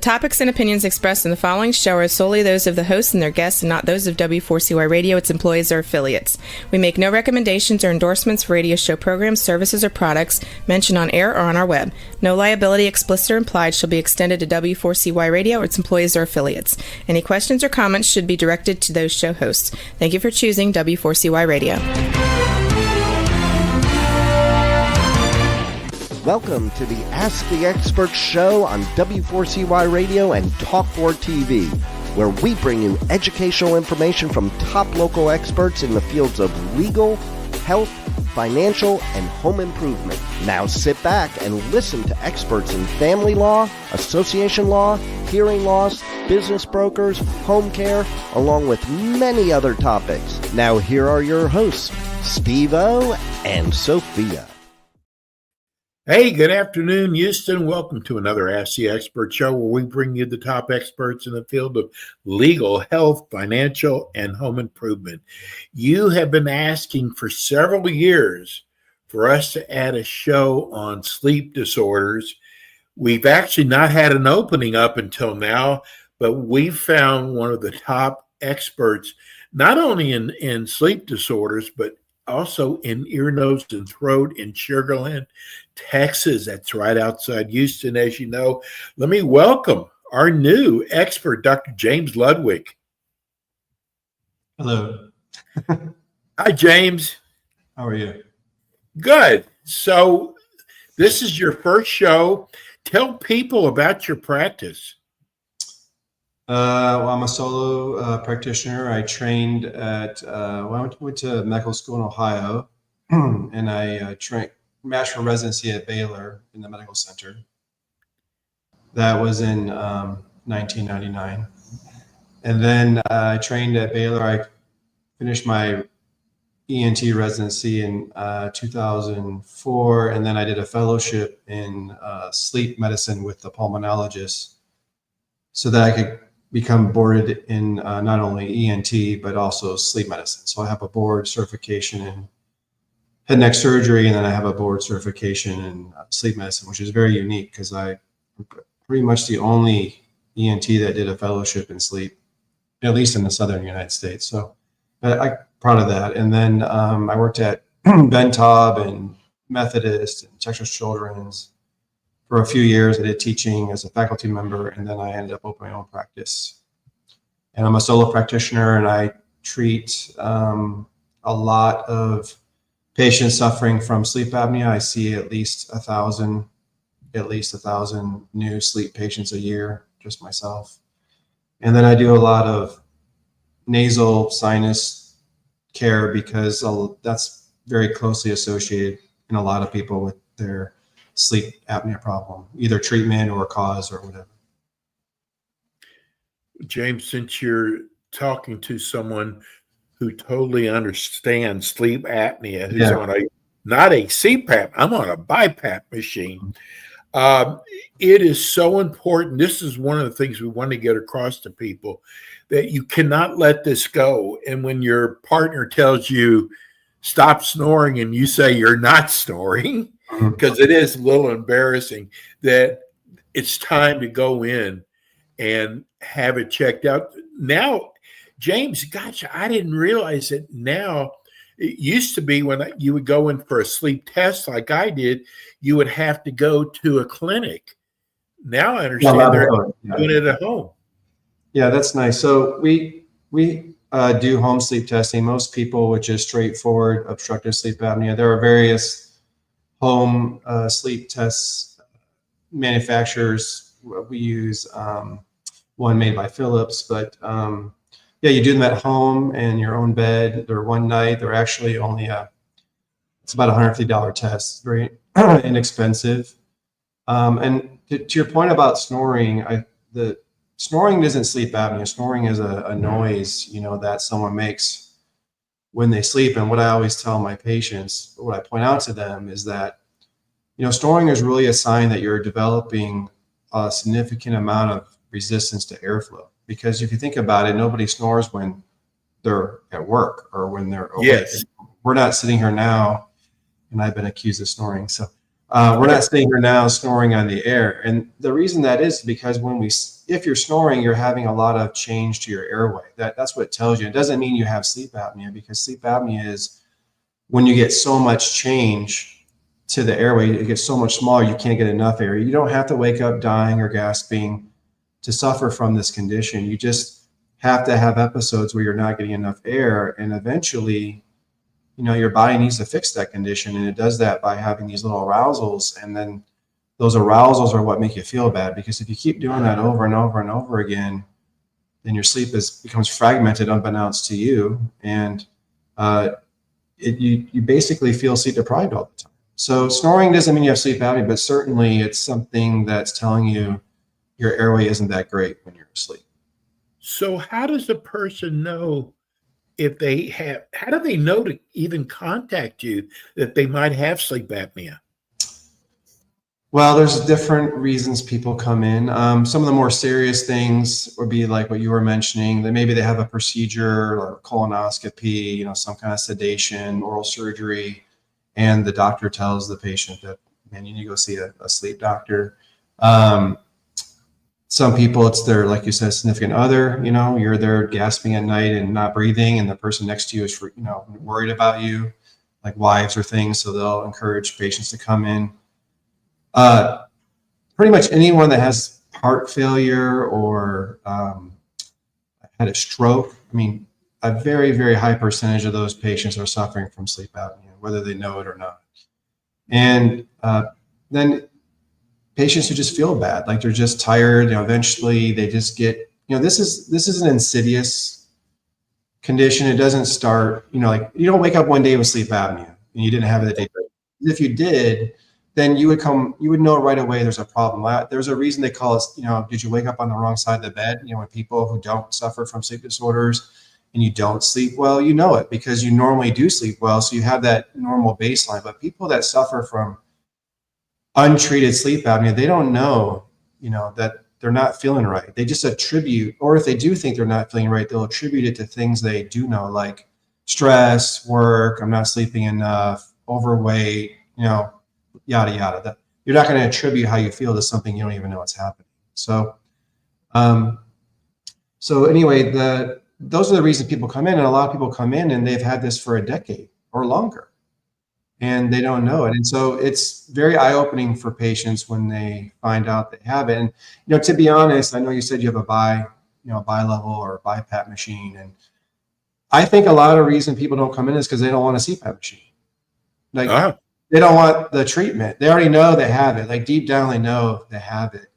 topics and opinions expressed in the following show are solely those of the hosts and their guests and not those of W4CY Radio, its employees, or affiliates. We make no recommendations or endorsements for radio show programs, services, or products mentioned on air or on our web. No liability, explicit or implied, shall be extended to W4CY Radio or its employees or affiliates. Any questions or comments should be directed to those show hosts. Thank you for choosing W4CY Radio. Welcome to the Ask the Expert show on W4CY Radio and Talk4 TV, where we bring you educational information from top local experts in the fields of legal, health, financial, and home improvement. Now sit back and listen to experts in family law, association law, hearing loss, business brokers, home care, along with many other topics. Now here are your hosts, Steve-O and Sophia. Hey, good afternoon, Houston. Welcome to another Ask the Expert show where we bring you the top experts in the field of legal, health, financial, and home improvement. You have been asking for several years for us to add a show on sleep disorders. We've actually not had an opening up until now, but we found one of the top experts, not only in sleep disorders, but also in ear, nose, and throat in Sugar Land, Texas. That's right outside Houston, as you know. Let me welcome our new expert, Dr. James Ludwig. Hello. Hi, James. How are you? Good. So this is your first show. Tell people about your practice. Well, I'm a solo practitioner. I trained at, I went to medical school in Ohio, and I trained master residency at Baylor in the medical center. That was in 1999. And then I trained at Baylor. I finished my ENT residency in 2004, and then I did a fellowship in sleep medicine with the pulmonologist so that I could become boarded in not only ENT, but also sleep medicine. So I have a board certification in head and neck surgery, and then I have a board certification in sleep medicine, which is very unique because I'm pretty much the only ENT that did a fellowship in sleep, at least in the southern United States. So I'm proud of that. And then I worked at Ben Taub and Methodist and Texas Children's for a few years. I did teaching as a faculty member, and then I ended up opening my own practice. And I'm a solo practitioner, and I treat a lot of patients suffering from sleep apnea. I see at least 1,000 new sleep patients a year, just myself. And then I do a lot of nasal sinus care because that's very closely associated in a lot of people with their sleep apnea problem, either treatment or cause or whatever. James, since you're talking to someone who totally understands sleep apnea, who's on not a CPAP, I'm on a BiPAP machine. It is so important. This is one of the things we want to get across to people, that you cannot let this go. And when your partner tells you stop snoring and you say you're not snoring, because it is a little embarrassing, that it's time to go in and have it checked out. Now, James, gosh, I didn't realize that now. It used to be when you would go in for a sleep test like I did, you would have to go to a clinic. Now I understand they're doing it at home. Yeah, that's nice. So we do home sleep testing. Most people with just straightforward obstructive sleep apnea. There are various home sleep tests manufacturers. We use one made by Philips, but yeah, you do them at home in your own bed. They're one night. They're actually only it's about $150 test. Very inexpensive. And to your point about snoring, the snoring isn't sleep apnea. Snoring is a noise, that someone makes when they sleep. And what I always tell my patients, what I point out to them is that, snoring is really a sign that you're developing a significant amount of resistance to airflow. Because if you think about it, nobody snores when they're at work or when they're awake. Yes. We're not sitting here now, and I've been accused of snoring. So We're not sitting here now snoring on the air. And the reason that is because if you're snoring, you're having a lot of change to your airway. That's what it tells you. It doesn't mean you have sleep apnea, because sleep apnea is when you get so much change to the airway, it gets so much smaller, you can't get enough air. You don't have to wake up dying or gasping to suffer from this condition. You just have to have episodes where you're not getting enough air, and eventually, your body needs to fix that condition, and it does that by having these little arousals, and then those arousals are what make you feel bad, because if you keep doing that over and over and over again, then your sleep becomes fragmented unbeknownst to you, and you basically feel sleep deprived all the time. So snoring doesn't mean you have sleep apnea, but certainly it's something that's telling you your airway isn't that great when you're asleep. So how does a person know how do they know to even contact you that they might have sleep apnea? Well, there's different reasons people come in. Some of the more serious things would be like what you were mentioning, that maybe they have a procedure or colonoscopy, some kind of sedation, oral surgery, and the doctor tells the patient that, man, you need to go see a sleep doctor. Some people, it's their, like you said, significant other, you're there gasping at night and not breathing, and the person next to you is, worried about you, like wives or things. So they'll encourage patients to come in. Pretty much anyone that has heart failure or had a stroke. I mean, a very, very high percentage of those patients are suffering from sleep apnea, whether they know it or not. And then patients who just feel bad, like they're just tired, eventually they just get, this is an insidious condition. It doesn't start, like you don't wake up one day with sleep apnea and you didn't have it the day. If you did, then you would know right away there's a problem. There's a reason they call it, did you wake up on the wrong side of the bed? When people who don't suffer from sleep disorders and you don't sleep well, you know it because you normally do sleep well. So you have that normal baseline. But people that suffer from untreated sleep apnea, they don't know, that they're not feeling right. They just attribute, or if they do think they're not feeling right, they'll attribute it to things they do know, like stress, work, I'm not sleeping enough, overweight, yada, yada. You're not going to attribute how you feel to something you don't even know what's happening. So, anyway, those are the reasons people come in, and a lot of people come in and they've had this for a decade or longer, and they don't know it. And so it's very eye-opening for patients when they find out they have it. And, to be honest, I know you said you have a bi-level or BiPAP machine. And I think a lot of reason people don't come in is because they don't want a CPAP machine. Like they don't want the treatment. They already know they have it. Like deep down, they know they have it.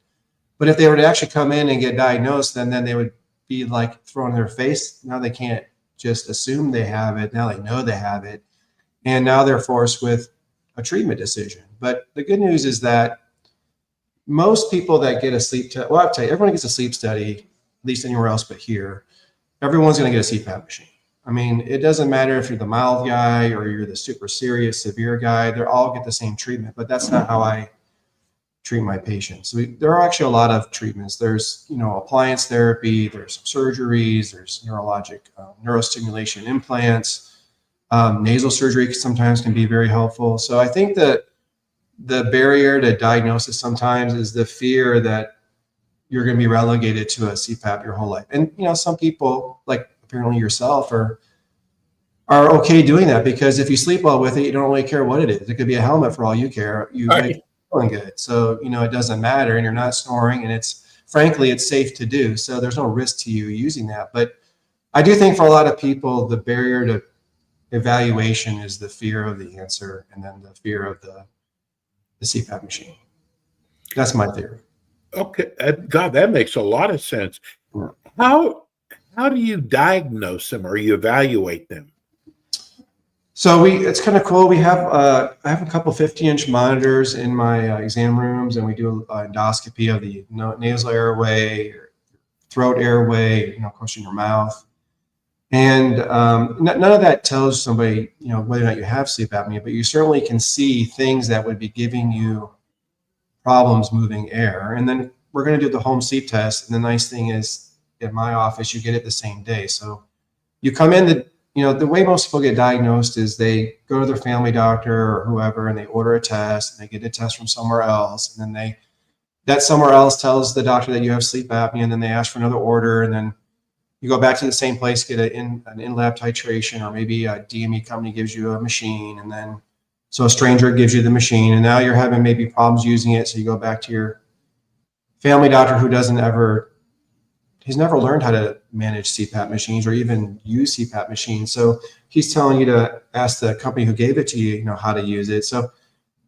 But if they were to actually come in and get diagnosed, then they would be like thrown in their face. Now they can't just assume they have it. Now they know they have it. And now they're forced with a treatment decision. But the good news is that most people that get a sleep test, well, I'll tell you, everyone gets a sleep study, at least anywhere else but here. Everyone's going to get a CPAP machine. I mean, it doesn't matter if you're the mild guy or you're the super serious, severe guy. They all get the same treatment. But that's not how I treat my patients. So there are actually a lot of treatments. There's, appliance therapy. There's surgeries. There's neurologic neurostimulation implants. Nasal surgery sometimes can be very helpful. So I think that the barrier to diagnosis sometimes is the fear that you're going to be relegated to a CPAP your whole life. And, some people, like apparently yourself, are okay doing that because if you sleep well with it, you don't really care what it is. It could be a helmet for all you care. You make feeling good. So, it doesn't matter, and you're not snoring, and frankly, it's safe to do. So there's no risk to you using that. But I do think for a lot of people, the barrier to evaluation is the fear of the answer, and then the fear of the CPAP machine. That's my theory. Okay, God, that makes a lot of sense. How do you diagnose them or you evaluate them? So it's kind of cool. We have I have a couple 50-inch monitors in my exam rooms, and we do endoscopy of the nasal airway, throat airway, of course in your mouth. And none of that tells somebody, whether or not you have sleep apnea, but you certainly can see things that would be giving you problems moving air. And then we're going to do the home sleep test. And the nice thing is, at my office, you get it the same day. So you come in the way most people get diagnosed is they go to their family doctor or whoever, and they order a test, and they get a test from somewhere else. And then that somewhere else tells the doctor that you have sleep apnea, and then they ask for another order. And then you go back to the same place, get an in-lab titration, or maybe a DME company gives you a machine. And then, so a stranger gives you the machine, and now you're having maybe problems using it. So you go back to your family doctor who he's never learned how to manage CPAP machines or even use CPAP machines. So he's telling you to ask the company who gave it to you, how to use it. So,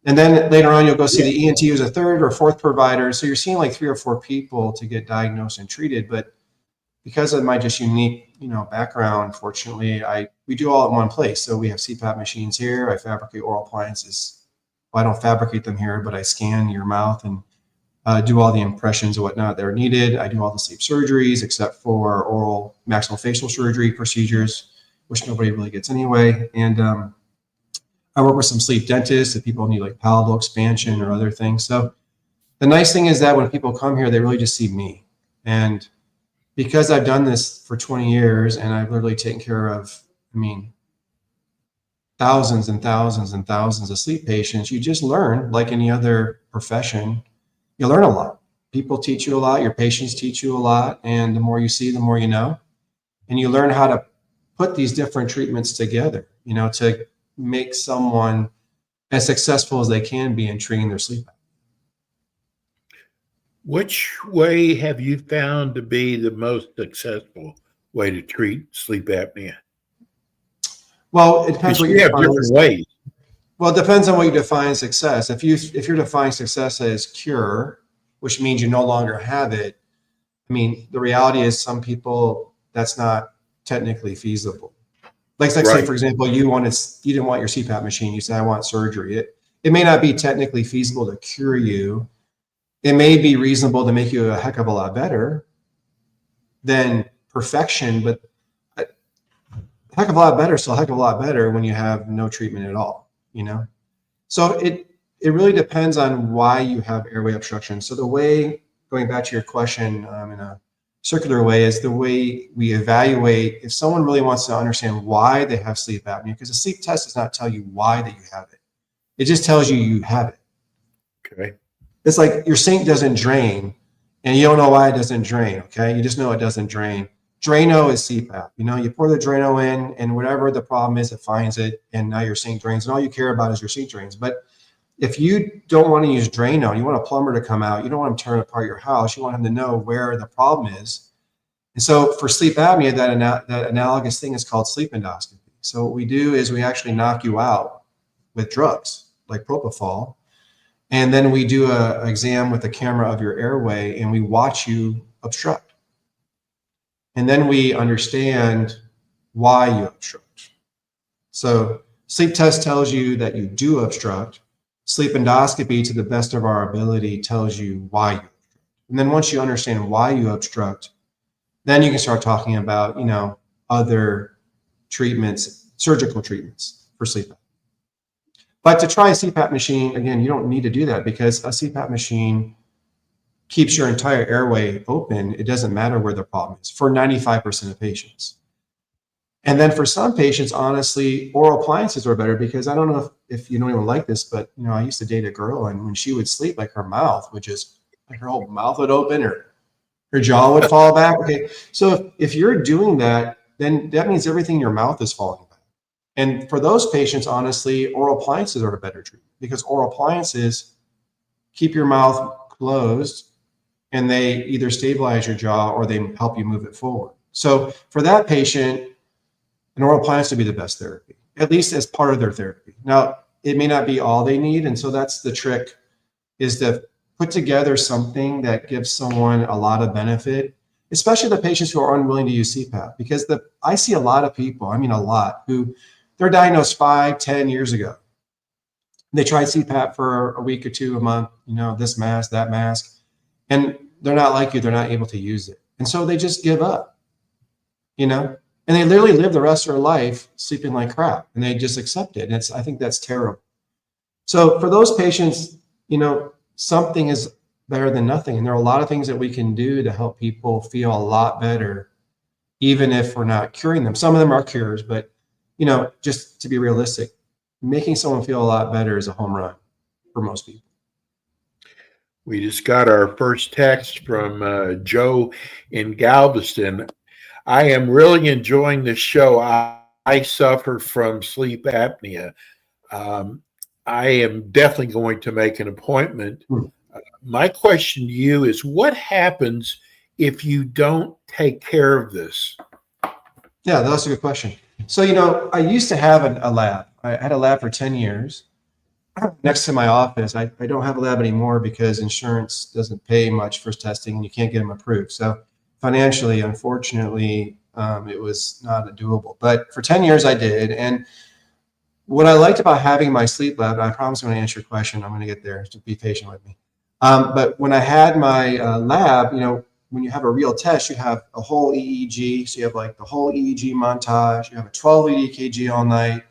and then later on, you'll go see the ENT who's a third or fourth provider. So you're seeing like 3 or 4 people to get diagnosed and treated. But because of my just unique, background, fortunately, we do all at one place. So we have CPAP machines here. I fabricate oral appliances. Well, I don't fabricate them here, but I scan your mouth and do all the impressions and whatnot that are needed. I do all the sleep surgeries except for oral maxillofacial surgery procedures, which nobody really gets anyway. And I work with some sleep dentists if people need like palatal expansion or other things. So the nice thing is that when people come here, they really just see me. And because I've done this for 20 years and I've literally taken care of, thousands and thousands and thousands of sleep patients, you just learn like any other profession. You learn a lot. People teach you a lot. Your patients teach you a lot. And the more you see, the more you know. And you learn how to put these different treatments together, to make someone as successful as they can be in treating their sleep. Which way have you found to be the most successful way to treat sleep apnea? Well, it depends what you have different ways. Well, it depends on what you define success. If you're defining success as cure, which means you no longer have it, the reality is some people, that's not technically feasible. Like say, for example, you didn't want your CPAP machine. You said, I want surgery. It may not be technically feasible to cure you. It may be reasonable to make you a heck of a lot better than perfection, but a heck of a lot better, still a heck of a lot better when you have no treatment at all. So it really depends on why you have airway obstruction. So the way, going back to your question in a circular way, is the way we evaluate if someone really wants to understand why they have sleep apnea, because a sleep test does not tell you why that you have it. It just tells you have it. Okay. It's like your sink doesn't drain and you don't know why it doesn't drain. Okay. You just know it doesn't drain. Drano is CPAP. You pour the Drano in, and whatever the problem is, it finds it, and now your sink drains, and all you care about is your sink drains. But if you don't want to use Drano, you want a plumber to come out, you don't want him to turn apart your house, you want him to know where the problem is. And so for sleep apnea, that analogous thing is called sleep endoscopy. So what we do is we actually knock you out with drugs like propofol, and then we do an exam with the camera of your airway, and we watch you obstruct. And then we understand why you obstruct. So sleep test tells you that you do obstruct. Sleep endoscopy, to the best of our ability, tells you why you obstruct. And then once you understand why you obstruct, then you can start talking about, other treatments, surgical treatments for sleep apnea. But to try a CPAP machine, again, you don't need to do that, because a CPAP machine keeps your entire airway open. It doesn't matter where the problem is for 95% of patients. And then for some patients, honestly, oral appliances are better, because I don't know if you don't even like this, but I used to date a girl, and when she would sleep, like her mouth would just, like her whole mouth would open, or her jaw would fall back. Okay. So if you're doing that, then that means everything in your mouth is falling back. And for those patients, honestly, oral appliances are a better treatment, because oral appliances keep your mouth closed, and they either stabilize your jaw or they help you move it forward. So for that patient, an oral appliance would be the best therapy, at least as part of their therapy. Now, it may not be all they need. And so that's the trick, is to put together something that gives someone a lot of benefit, especially the patients who are unwilling to use CPAP. Because I see a lot of people, a lot, who they're diagnosed 5, 10 years ago. They tried CPAP for a week or two, a month, this mask, that mask. And they're not like you, they're not able to use it. And so they just give up, and they literally live the rest of their life sleeping like crap, and they just accept it. And I think that's terrible. So for those patients, something is better than nothing. And there are a lot of things that we can do to help people feel a lot better, even if we're not curing them. Some of them are cures, but just to be realistic, making someone feel a lot better is a home run for most people. We just got our first text from Joe in Galveston. I am really enjoying this show. I suffer from sleep apnea. I am definitely going to make an appointment. My question to you is, what happens if you don't take care of this? Yeah, that's a good question. So, I used to have a lab. I had a lab for 10 years next to my office. I don't have a lab anymore because insurance doesn't pay much for testing and you can't get them approved. So financially, unfortunately, it was not doable. But for 10 years I did. And what I liked about having my sleep lab, and I promise I'm going to answer your question. I'm going to get there, so be patient with me. But when I had my lab, when you have a real test, you have a whole EEG. So you have like the whole EEG montage. You have a 12 lead EKG all night.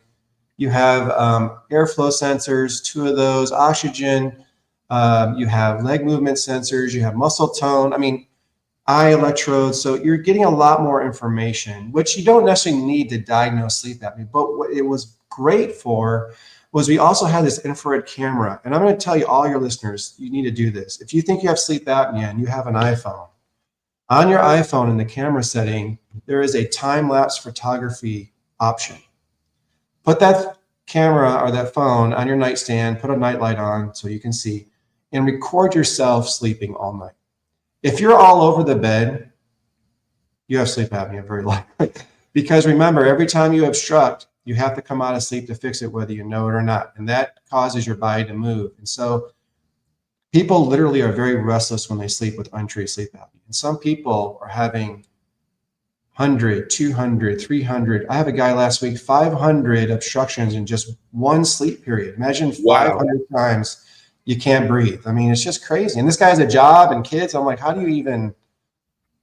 You have airflow sensors, 2 of those, oxygen. You have leg movement sensors. You have muscle tone. I mean, eye electrodes. So you're getting a lot more information, which you don't necessarily need to diagnose sleep apnea. But what it was great for was we also had this infrared camera. And I'm going to tell you, all your listeners, you need to do this. If you think you have sleep apnea and you have an iPhone, on your iPhone in the camera setting, there is a time-lapse photography option. Put that camera or that phone on your nightstand, put a nightlight on so you can see, and record yourself sleeping all night. If you're all over the bed, you have sleep apnea very likely. Because remember, every time you obstruct, you have to come out of sleep to fix it, whether you know it or not. And that causes your body to move. And so people literally are very restless when they sleep with untreated sleep apnea. And some people are having 100, 200, 300. I have a guy last week, 500 obstructions in just one sleep period. Imagine 500 times you can't breathe. I mean, it's just crazy. And this guy has a job and kids. I'm like, how do you even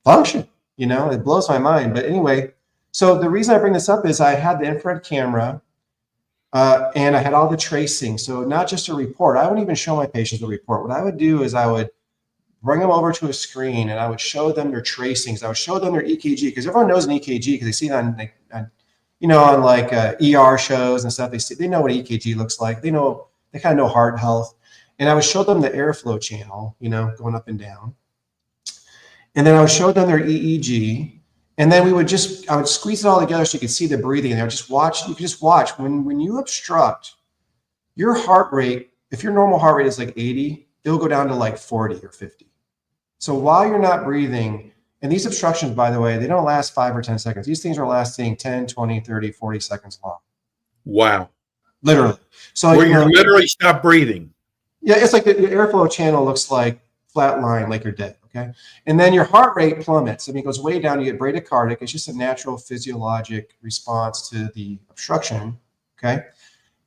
function? It blows my mind. But anyway, so the reason I bring this up is I had the infrared camera and I had all the tracing. So not just a report. I wouldn't even show my patients the report. What I would do is I would bring them over to a screen and I would show them their tracings. I would show them their EKG because everyone knows an EKG because they see it on like ER shows and stuff. They know what EKG looks like. They kind of know heart health. And I would show them the airflow channel, going up and down. And then I would show them their EEG. And then I would squeeze it all together so you could see the breathing. And I would just watch. You could just watch when you obstruct, your heart rate, if your normal heart rate is like 80, it'll go down to like 40 or 50. So while you're not breathing, and these obstructions, by the way, they don't last 5 or 10 seconds. These things are lasting 10, 20, 30, 40 seconds long. Wow. Literally. So where you literally stop breathing. Yeah, it's like the airflow channel looks like flat line, like you're dead, okay? And then your heart rate plummets. I mean, it goes way down. You get bradycardic. It's just a natural physiologic response to the obstruction, okay?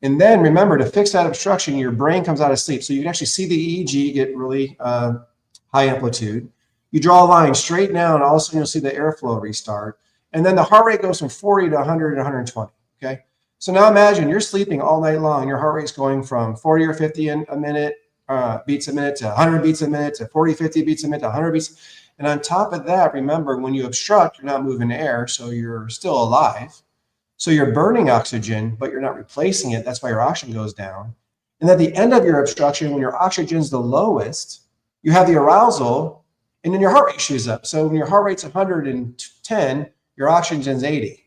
And then remember, to fix that obstruction, your brain comes out of sleep. So you can actually see the EEG get really high amplitude. You draw a line straight down, all of a sudden you'll see the airflow restart. And then the heart rate goes from 40 to 100 to 120, okay? So now imagine you're sleeping all night long. Your heart rate's going from 40 or 50 a minute, beats a minute to 100 beats a minute to 40, 50 beats a minute to 100 beats. And on top of that, remember, when you obstruct, you're not moving air, so you're still alive. So you're burning oxygen, but you're not replacing it. That's why your oxygen goes down. And at the end of your obstruction, when your oxygen's the lowest, you have the arousal, and then your heart rate shoots up. So when your heart rate's 110, your oxygen's 80.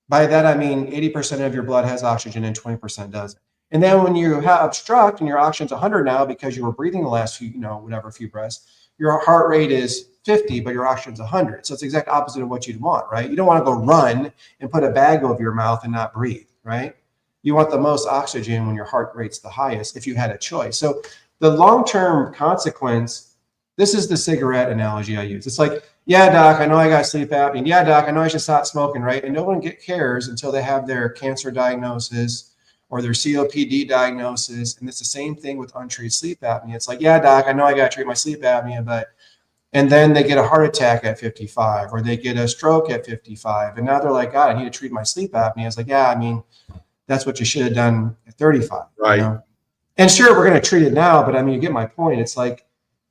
By that, I mean 80% of your blood has oxygen and 20% doesn't. And then when you obstruct and your oxygen's 100 now because you were breathing the last few, few breaths, your heart rate is 50, but your oxygen's 100. So it's the exact opposite of what you'd want, right? You don't want to go run and put a bag over your mouth and not breathe, right? You want the most oxygen when your heart rate's the highest if you had a choice. So the long-term consequence, this is the cigarette analogy I use. It's like, yeah, doc, I know I got sleep apnea. And yeah, doc, I know I should stop smoking, right? And no one cares until they have their cancer diagnosis or their COPD diagnosis. And it's the same thing with untreated sleep apnea. It's like, yeah, doc, I know I got to treat my sleep apnea, and then they get a heart attack at 55 or they get a stroke at 55. And now they're like, God, I need to treat my sleep apnea. It's like, yeah, I mean, that's what you should have done at 35. Right. And sure, we're going to treat it now, but I mean, you get my point. It's like,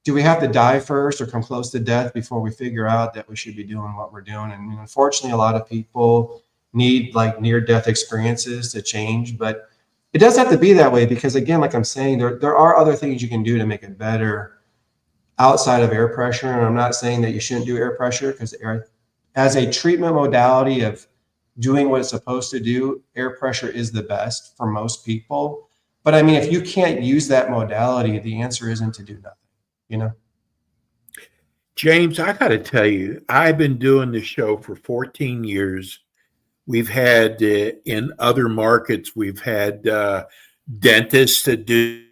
do we have to die first or come close to death before we figure out that we should be doing what we're doing? And unfortunately, a lot of people need like near-death experiences to change, but it does have to be that way because, again, like I'm saying, there are other things you can do to make it better outside of air pressure. And I'm not saying that you shouldn't do air pressure, because as a treatment modality of doing what it's supposed to do, air pressure is the best for most people. But I mean, if you can't use that modality, the answer isn't to do nothing, James, I got to tell you, I've been doing this show for 14 years. We've had in other markets, we've had dentists to do.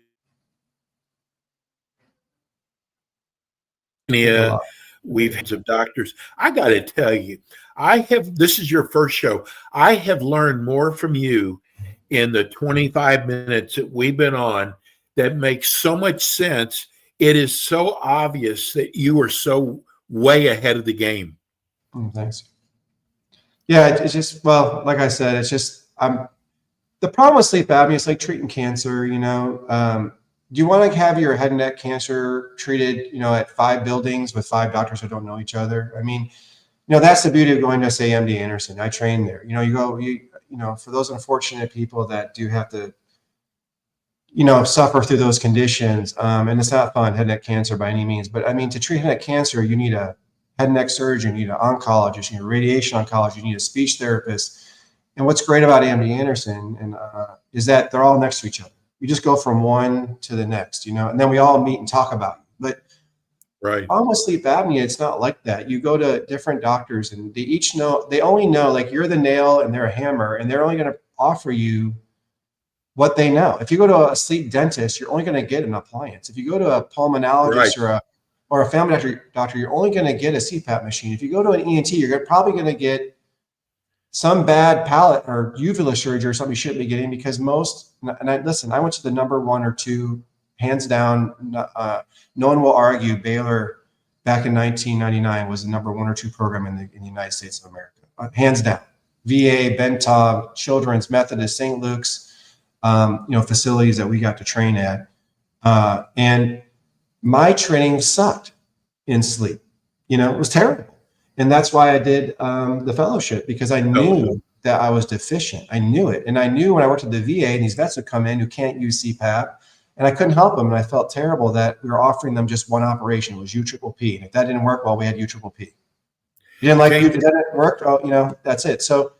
We've had some doctors. I got to tell you, this is your first show. I have learned more from you in the 25 minutes that we've been on that makes so much sense. It is so obvious that you are so way ahead of the game. Thanks. Yeah, it's just, well, like I said, it's just, the problem with sleep apnea is like treating cancer, do you want to have your head and neck cancer treated, at 5 buildings with 5 doctors who don't know each other? I mean, that's the beauty of going to, say, MD Anderson. I trained there. For those unfortunate people that do have to, suffer through those conditions, and it's not fun, head and neck cancer by any means. But I mean, to treat head and neck cancer, you need a head and neck surgeon, you need an oncologist, you need a radiation oncologist, you need a speech therapist. And what's great about MD Anderson is that they're all next to each other. You just go from one to the next, and then we all meet and talk about it. But right, almost sleep apnea, it's not like that. You go to different doctors and they only know, like, you're the nail and they're a hammer, and they're only going to offer you what they know. If you go to a sleep dentist, you're only going to get an appliance. If you go to a pulmonologist or a family doctor, you're only going to get a CPAP machine. If you go to an ENT, you're probably going to get some bad palate or uvula surgery or something you shouldn't be getting, because I went to the number 1 or 2, hands down. No one will argue. Baylor back in 1999 was the number 1 or 2 program in the United States of America, hands down. VA, Bentob, Children's, Methodist, St. Luke's, facilities that we got to train at. And my training sucked in sleep. It was terrible. And that's why I did the fellowship, because I knew that I was deficient. I knew it. And I knew when I worked at the VA and these vets would come in who can't use CPAP, and I couldn't help them. And I felt terrible that we were offering them just one operation. It was UPPP. And if that didn't work, well, we had UPPP. You didn't like it, that didn't work, that's it. So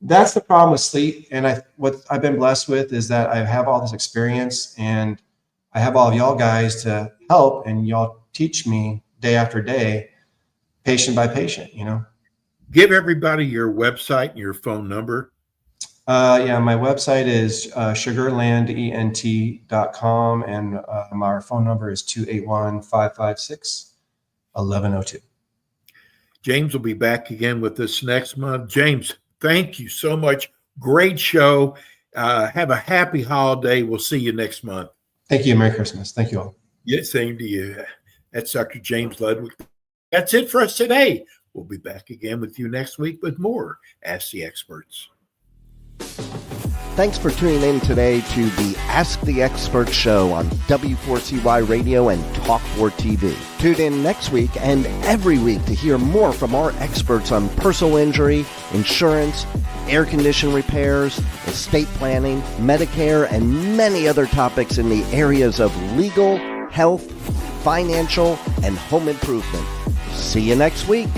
that's the problem with sleep. And what I've been blessed with is that I have all this experience, and I have all of y'all guys to help, and y'all teach me day after day, patient by patient, Give everybody your website and your phone number. My website is sugarlandent.com, and our phone number is 281-556-1102. James will be back again with us next month. James, thank you so much. Great show. Have a happy holiday. We'll see you next month. Thank you. Merry Christmas. Thank you all. Yeah, same to you. That's Dr. James Ludwig. That's it for us today. We'll be back again with you next week with more Ask the Experts. Thanks for tuning in today to the Ask the Experts show on W4CY Radio and Talk4 TV. Tune in next week and every week to hear more from our experts on personal injury, insurance, air condition repairs, estate planning, Medicare, and many other topics in the areas of legal, health, financial, and home improvement. See you next week.